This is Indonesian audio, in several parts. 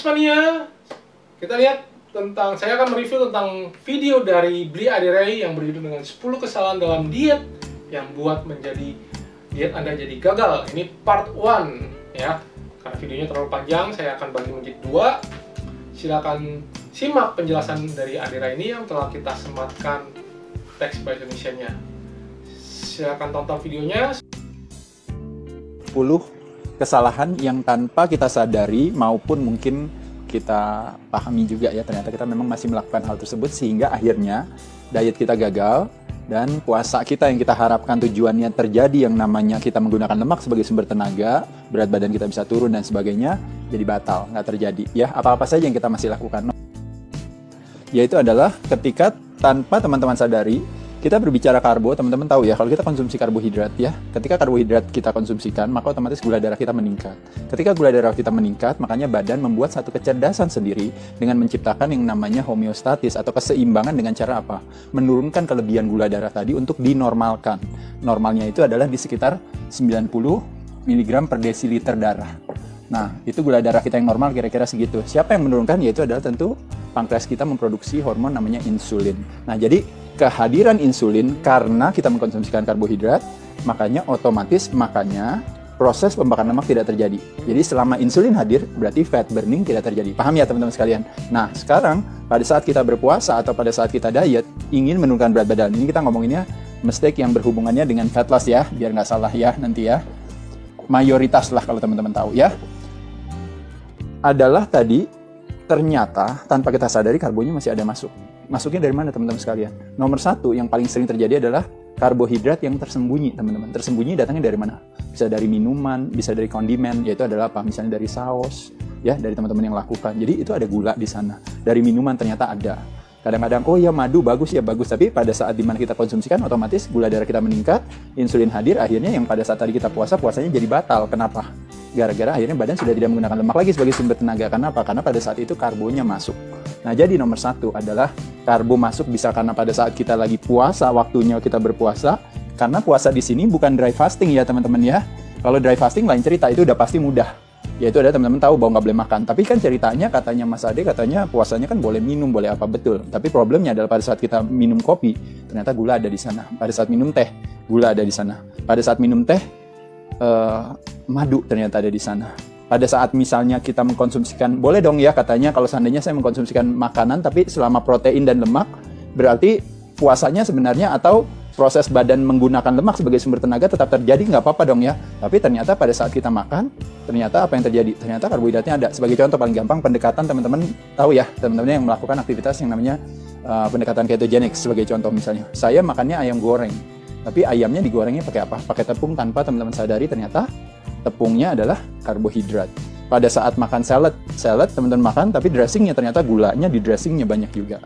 Mania, kita lihat tentang, saya akan mereview tentang video dari Bli Aderai yang berjudul dengan 10 kesalahan dalam diet yang buat menjadi diet Anda jadi gagal. Ini part 1 ya. Karena videonya terlalu panjang, saya akan bagi menjadi 2. Silakan simak penjelasan dari Aderai ini yang telah kita sematkan teks bahasa Indonesianya. Silakan tonton videonya. 10 kesalahan yang tanpa kita sadari maupun mungkin kita pahami juga ya, ternyata kita memang masih melakukan hal tersebut sehingga akhirnya diet kita gagal dan puasa kita yang kita harapkan tujuannya terjadi yang namanya kita menggunakan lemak sebagai sumber tenaga, berat badan kita bisa turun dan sebagainya, jadi batal, nggak terjadi ya. Apa-apa saja yang kita masih lakukan, yaitu adalah ketika tanpa teman-teman sadari kita berbicara karbo. Teman-teman tahu ya, kalau kita konsumsi karbohidrat ya, ketika karbohidrat kita konsumsikan, maka otomatis gula darah kita meningkat. Ketika gula darah kita meningkat, makanya badan membuat satu kecerdasan sendiri dengan menciptakan yang namanya homeostatis atau keseimbangan dengan cara apa? Menurunkan kelebihan gula darah tadi untuk dinormalkan. Normalnya itu adalah di sekitar 90 mg per desiliter darah. Nah, itu gula darah kita yang normal kira-kira segitu. Siapa yang menurunkan? Yaitu adalah tentu pankreas kita memproduksi hormon namanya insulin. Nah, jadi kehadiran insulin karena kita mengkonsumsikan karbohidrat, makanya proses pembakaran lemak tidak terjadi. Jadi selama insulin hadir, berarti fat burning tidak terjadi. Paham ya teman-teman sekalian? Nah, sekarang pada saat kita berpuasa atau pada saat kita diet, ingin menurunkan berat badan. Ini kita ngomonginnya mistake yang berhubungannya dengan fat loss ya, biar nggak salah ya nanti ya. Mayoritas lah kalau teman-teman tahu ya. Adalah tadi, ternyata tanpa kita sadari karbonya masih ada masuk. Masuknya dari mana teman-teman sekalian? Nomor 1 yang paling sering terjadi adalah karbohidrat yang tersembunyi teman-teman. Tersembunyi datangnya dari mana? Bisa dari minuman, bisa dari kondimen, yaitu adalah apa? Misalnya dari saus, ya dari teman-teman yang lakukan. Jadi itu ada gula di sana. Dari minuman ternyata ada. Kadang-kadang, oh ya madu bagus ya bagus, tapi pada saat dimana kita konsumsikan otomatis gula darah kita meningkat, insulin hadir, akhirnya yang pada saat tadi kita puasanya jadi batal. Kenapa? Gara-gara akhirnya badan sudah tidak menggunakan lemak lagi sebagai sumber tenaga. Kenapa? Karena pada saat itu karbonya masuk. Nah, jadi nomor 1 adalah karbo masuk bisa karena pada saat kita lagi puasa, waktunya kita berpuasa. Karena puasa di sini bukan dry fasting ya teman-teman ya. Kalau dry fasting lain cerita, itu udah pasti mudah. Yaitu ada teman-teman tahu bahwa nggak boleh makan. Tapi kan ceritanya katanya Mas Ade, katanya puasanya kan boleh minum, boleh apa, betul. Tapi problemnya adalah pada saat kita minum kopi, ternyata gula ada di sana. Pada saat minum teh, gula ada di sana. Pada saat minum teh, madu ternyata ada di sana. Pada saat misalnya kita mengkonsumsikan, boleh dong ya katanya kalau seandainya saya mengkonsumsikan makanan tapi selama protein dan lemak, berarti puasanya sebenarnya atau proses badan menggunakan lemak sebagai sumber tenaga tetap terjadi, nggak apa-apa dong ya. Tapi ternyata pada saat kita makan, ternyata apa yang terjadi? Ternyata karbohidratnya ada. Sebagai contoh paling gampang, pendekatan teman-teman tahu ya, teman-teman yang melakukan aktivitas yang namanya pendekatan ketogenik. Sebagai contoh misalnya, saya makannya ayam goreng, tapi ayamnya digorengnya pakai apa? Pakai tepung tanpa teman-teman sadari ternyata tepungnya adalah karbohidrat. Pada saat makan salad teman-teman makan, tapi dressingnya ternyata gulanya di dressingnya banyak juga.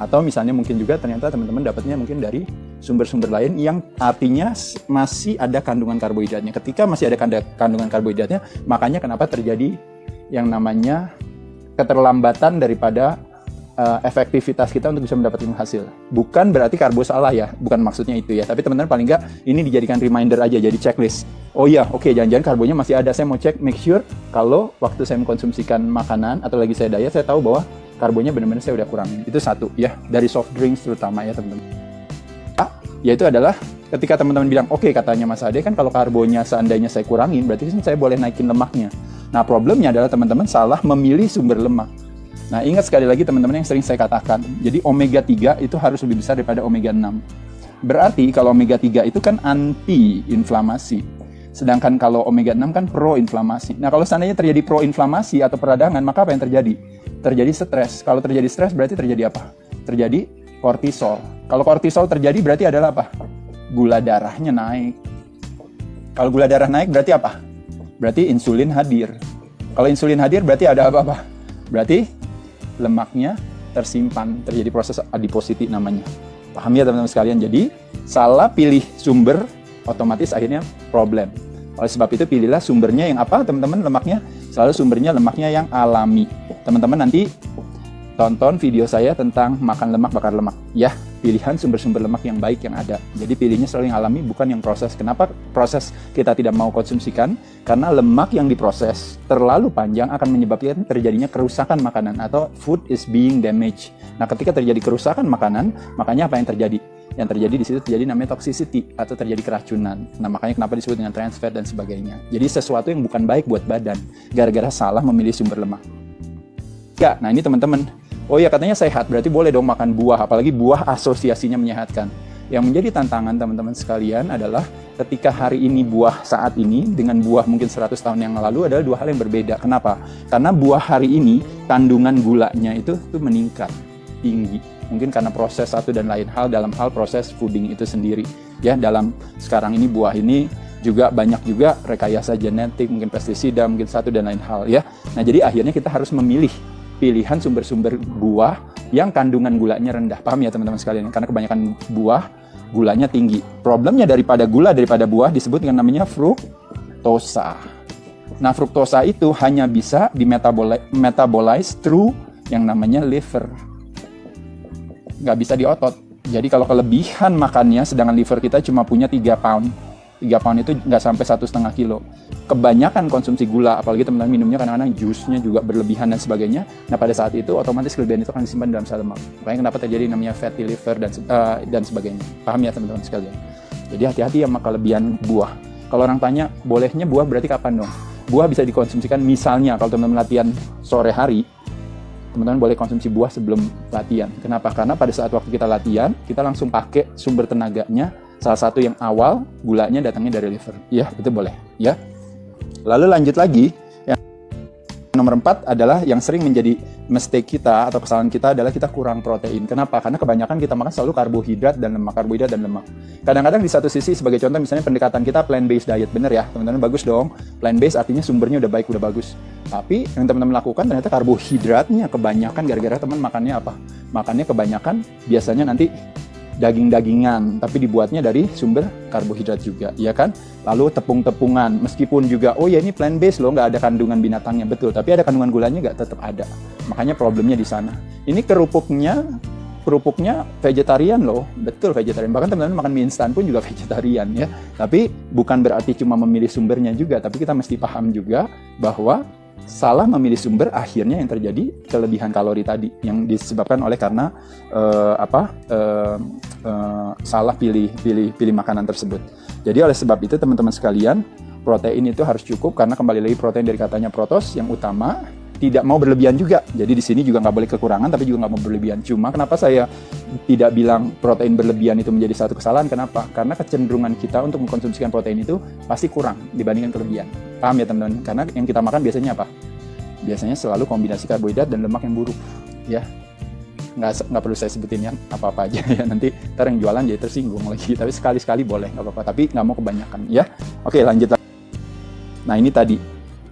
Atau misalnya mungkin juga ternyata teman-teman dapatnya mungkin dari sumber-sumber lain yang artinya masih ada kandungan karbohidratnya. Ketika masih ada kandungan karbohidratnya, makanya kenapa terjadi yang namanya keterlambatan daripada efektivitas kita untuk bisa mendapatkan hasil. Bukan berarti karbo salah ya, bukan maksudnya itu ya. Tapi teman-teman paling nggak ini dijadikan reminder aja, jadi checklist. Oh iya, oke, jangan-jangan karbonya masih ada. Saya mau cek, make sure kalau waktu saya mengkonsumsikan makanan atau lagi saya diet, saya tahu bahwa karbonya benar-benar saya udah kurangin. Itu 1 ya, dari soft drinks terutama ya teman-teman. Yaitu adalah ketika teman-teman bilang, oke, katanya Mas Ade kan kalau karbonya seandainya saya kurangin, berarti saya boleh naikin lemaknya. Nah, problemnya adalah teman-teman salah memilih sumber lemak. Nah, ingat sekali lagi teman-teman yang sering saya katakan, jadi omega 3 itu harus lebih besar daripada omega 6. Berarti kalau omega 3 itu kan anti-inflamasi. Sedangkan kalau omega 6 kan pro-inflamasi. Nah, kalau seandainya terjadi pro-inflamasi atau peradangan, maka apa yang terjadi? Terjadi stres. Kalau terjadi stres berarti terjadi apa? Terjadi kortisol. Kalau kortisol terjadi berarti adalah apa? Gula darahnya naik. Kalau gula darah naik berarti apa? Berarti insulin hadir. Kalau insulin hadir berarti ada apa-apa? Berarti lemaknya tersimpan, terjadi proses adiposity namanya. Paham ya teman-teman sekalian? Jadi salah pilih sumber otomatis akhirnya problem. Oleh sebab itu pilihlah sumbernya yang apa teman-teman, lemaknya selalu sumbernya lemaknya yang alami. Teman-teman nanti tonton video saya tentang makan lemak bakar lemak ya. pilihan sumber-sumber lemak yang baik yang ada. Jadi pilihnya selalu yang alami, bukan yang proses. Kenapa proses kita tidak mau konsumsikan? Karena lemak yang diproses terlalu panjang akan menyebabkan terjadinya kerusakan makanan atau food is being damaged. Nah, ketika terjadi kerusakan makanan, makanya apa yang terjadi? Yang terjadi di situ terjadi namanya toxicity atau terjadi keracunan. Nah, makanya kenapa disebut dengan trans fat dan sebagainya. Jadi sesuatu yang bukan baik buat badan gara-gara salah memilih sumber lemak. Ya, nah ini teman-teman. Oh ya, katanya sehat, berarti boleh dong makan buah, apalagi buah asosiasinya menyehatkan. Yang menjadi tantangan teman-teman sekalian adalah ketika hari ini buah saat ini dengan buah mungkin 100 tahun yang lalu adalah dua hal yang berbeda. Kenapa? Karena buah hari ini kandungan gulanya itu meningkat tinggi. Mungkin karena proses satu dan lain hal dalam hal proses fooding itu sendiri. Ya, dalam sekarang ini buah ini juga banyak juga rekayasa genetik, mungkin pestisida, mungkin satu dan lain hal ya. Nah, jadi akhirnya kita harus memilih pilihan sumber-sumber buah yang kandungan gulanya rendah. Paham ya teman-teman sekalian? Karena kebanyakan buah gulanya tinggi. Problemnya daripada buah disebut dengan namanya fruktosa. Nah, fruktosa itu hanya bisa metabolize through yang namanya liver. Nggak bisa di otot. Jadi kalau kelebihan makannya, sedangkan liver kita cuma punya 3 pound. 3 pound itu nggak sampai 1,5 kilo. Kebanyakan konsumsi gula, apalagi teman-teman minumnya kadang-kadang jusnya juga berlebihan dan sebagainya. Nah, pada saat itu otomatis kelebihan itu akan disimpan dalam sel lemak. Makanya kenapa terjadi namanya fatty liver dan sebagainya. Paham ya teman-teman sekalian? Jadi hati-hati ya sama kelebihan buah. Kalau orang tanya, bolehnya buah berarti kapan dong? Buah bisa dikonsumsikan misalnya kalau teman-teman latihan sore hari, teman-teman boleh konsumsi buah sebelum latihan. Kenapa? Karena pada saat waktu kita latihan, kita langsung pakai sumber tenaganya. Salah satu yang awal, gulanya datangnya dari liver. Ya, itu boleh. Ya. Lalu lanjut lagi, yang nomor 4 adalah yang sering menjadi mistake kita atau kesalahan kita adalah kita kurang protein. Kenapa? Karena kebanyakan kita makan selalu karbohidrat dan lemak. Kadang-kadang di satu sisi, sebagai contoh misalnya pendekatan kita plant-based diet. Bener ya, teman-teman, bagus dong. Plant-based artinya sumbernya udah baik, udah bagus. Tapi yang teman-teman lakukan ternyata karbohidratnya kebanyakan gara-gara teman makannya apa? Makannya kebanyakan biasanya nanti daging-dagingan, tapi dibuatnya dari sumber karbohidrat juga, ya kan? Lalu tepung-tepungan, meskipun juga, oh ya ini plant-based loh, nggak ada kandungan binatangnya, betul, tapi ada kandungan gulanya nggak, tetap ada. Makanya problemnya di sana. Ini kerupuknya vegetarian loh, betul vegetarian. Bahkan teman-teman makan mie instan pun juga vegetarian ya. Tapi bukan berarti cuma memilih sumbernya juga, tapi kita mesti paham juga bahwa salah memilih sumber akhirnya yang terjadi kelebihan kalori tadi yang disebabkan oleh karena salah pilih makanan tersebut. Jadi oleh sebab itu teman-teman sekalian, protein itu harus cukup karena kembali lagi protein dari katanya protos yang utama, tidak mau berlebihan juga. Jadi di sini juga nggak boleh kekurangan tapi juga nggak mau berlebihan. Cuma kenapa saya tidak bilang protein berlebihan itu menjadi satu kesalahan? Kenapa? Karena kecenderungan kita untuk mengkonsumsikan protein itu pasti kurang dibandingkan kelebihan. Paham ya teman-teman? Karena yang kita makan biasanya apa? Biasanya selalu kombinasi karbohidrat dan lemak yang buruk. Ya, nggak perlu saya sebutin yang apa-apa aja ya. Nanti ntar yang jualan jadi tersinggung lagi. Tapi sekali-sekali boleh, nggak apa-apa. Tapi nggak mau kebanyakan ya. Oke, lanjut. Nah ini tadi.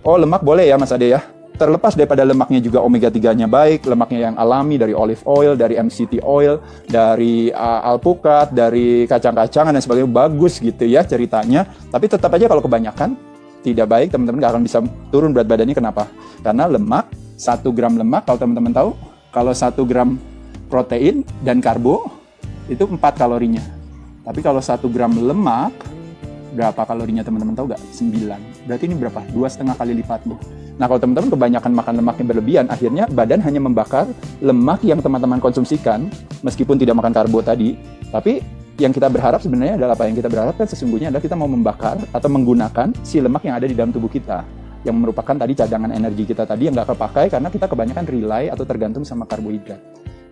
Oh, lemak boleh ya Mas Ade ya. Terlepas daripada lemaknya juga omega 3-nya baik, lemaknya yang alami dari olive oil, dari MCT oil, dari alpukat, dari kacang-kacangan dan sebagainya, bagus gitu ya ceritanya. Tapi tetap aja kalau kebanyakan tidak baik, teman-teman nggak akan bisa turun berat badannya. Kenapa? Karena lemak, 1 gram lemak, kalau teman-teman tahu, kalau 1 gram protein dan karbo, itu 4 kalorinya. Tapi kalau 1 gram lemak, berapa kalorinya teman-teman tahu nggak? 9. Berarti ini berapa? 2,5 kali lipatnya. Nah, kalau teman-teman kebanyakan makan lemak yang berlebihan, akhirnya badan hanya membakar lemak yang teman-teman konsumsikan, meskipun tidak makan karbo tadi. Tapi yang kita berharap sebenarnya adalah apa? Yang kita berharap kan sesungguhnya adalah kita mau membakar atau menggunakan si lemak yang ada di dalam tubuh kita, yang merupakan tadi cadangan energi kita tadi yang nggak kepakai karena kita kebanyakan rely atau tergantung sama karbohidrat.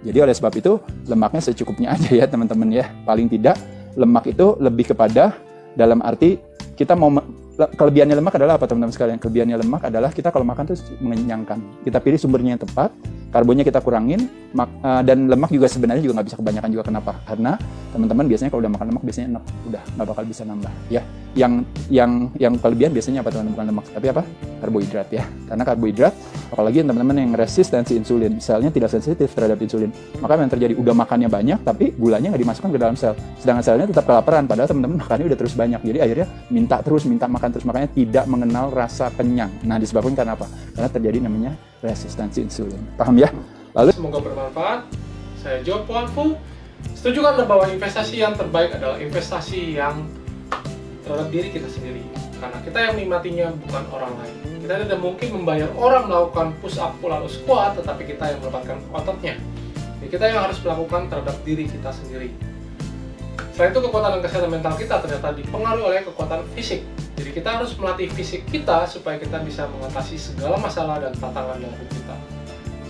Jadi oleh sebab itu, lemaknya secukupnya aja ya teman-teman ya. Paling tidak, lemak itu lebih kepada dalam arti kita mau kelebihannya lemak adalah apa teman-teman sekalian? Kelebihannya lemak adalah kita kalau makan tuh mengenyangkan. Kita pilih sumbernya yang tepat, karbonya kita kurangin, dan lemak juga sebenarnya juga nggak bisa kebanyakan juga. Kenapa? Karena teman-teman biasanya kalau udah makan lemak biasanya enak, udah nggak bakal bisa nambah. Ya, yang kelebihan biasanya apa teman-teman? Bukan lemak, tapi apa? Karbohidrat ya. Karena karbohidrat, apalagi teman-teman yang resistensi insulin, selnya tidak sensitif terhadap insulin, maka yang terjadi udah makannya banyak, tapi gulanya nggak dimasukkan ke dalam sel. Sedangkan selnya tetap kelaparan, padahal teman-teman makannya udah terus banyak. Jadi akhirnya minta makan terus, makanya tidak mengenal rasa kenyang. Nah, disebabkan karena apa? Karena terjadi namanya resistensi insulin. Paham ya? Lalu semoga bermanfaat. Saya Joe Puanfu. Setuju kan bahwa investasi yang terbaik adalah investasi yang terhadap diri kita sendiri. Karena kita yang menikmatinya, bukan orang lain. Kita tidak mungkin membayar orang melakukan push up, pull up, squat, tetapi kita yang mendapatkan ototnya. Jadi kita yang harus melakukan terhadap diri kita sendiri. Selain itu, kekuatan dan kesehatan mental kita ternyata dipengaruhi oleh kekuatan fisik. Jadi kita harus melatih fisik kita supaya kita bisa mengatasi segala masalah dan tantangan dalam hidup kita.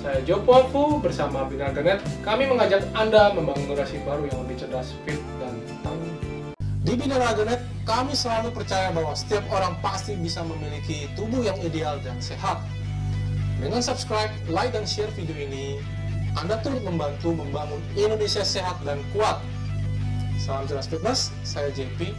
Saya Joe Puafu bersama Binara Genet. Kami mengajak Anda membangun generasi baru yang lebih cerdas, fit, dan tangguh. Di Binara Genet, kami selalu percaya bahwa setiap orang pasti bisa memiliki tubuh yang ideal dan sehat. Dengan subscribe, like, dan share video ini, Anda turut membantu membangun Indonesia sehat dan kuat. Salam jelas fitness, saya JP.